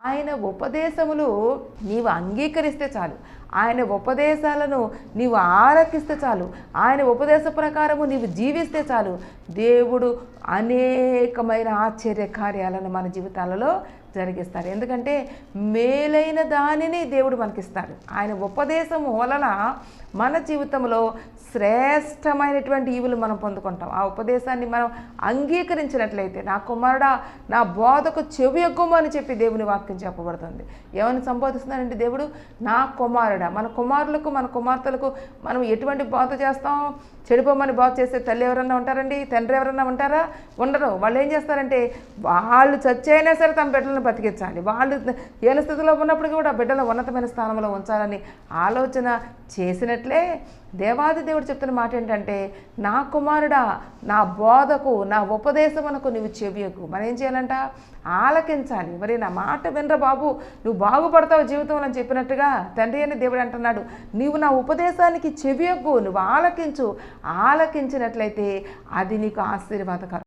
ఆయన ఉపదేశములు నీవు అంగీకరిస్తే చాలు, ఆయన ఉపదేశాలను నీవు ఆలకిస్తే చాలు, ఆయన ఉపదేశ ప్రకారము నీవు జీవిస్తే చాలు, దేవుడు అనేకమైన ఆశ్చర్య కార్యాలను మన జీవితాలలో జరిగిస్తారు. ఎందుకంటే మేలైన దానిని దేవుడు మనకిస్తాడు. ఆయన ఉపదేశము వలన మన జీవితంలో శ్రేష్టమైనటువంటి ఈవులు మనం పొందుకుంటాం. ఆ ఉపదేశాన్ని మనం అంగీకరించినట్లయితే, నా కుమారుడా నా బోధకు చెవియొగ్గుము అని చెప్పి దేవుని వాక్యం చెప్పబడుతుంది. ఏమని సంబోధిస్తున్నాడంటే దేవుడు, నా కుమారుడా. మన కుమారులకు మన కుమార్తెలకు మనం ఎటువంటి బోధ చేస్తాం? చెడిపోమని బోధ చేసే తల్లి ఎవరన్నా ఉంటారండి? తండ్రి ఎవరన్నా ఉంటారా? ఉండరు. వాళ్ళు ఏం చేస్తారంటే వాళ్ళు చచ్చైనా సరే తమ బిడ్డలను బతికించాలి, వాళ్ళు ఏల స్థితిలో ఉన్నప్పటికీ కూడా బిడ్డల ఉన్నతమైన స్థానంలో ఉంచాలని ఆలోచన చేసినట్లే దేవాది దేవుడు చెప్తున్న మాట ఏంటంటే, నా కుమారుడా నా బోధకు నా ఉపదేశమునకు నువ్వు చెవియకు. మనం ఏం చేయాలంట? ఆలకించాలి. మరి నా మాట వినరా బాబు, నువ్వు బాగుపడతావు జీవితంలో అని చెప్పినట్టుగా తండ్రి అని దేవుడు అంటున్నాడు. నీవు నా ఉపదేశానికి చెవియకు, నువ్వు ఆలకించు. ఆలకించినట్లయితే అది నీకు ఆశీర్వాదకరం.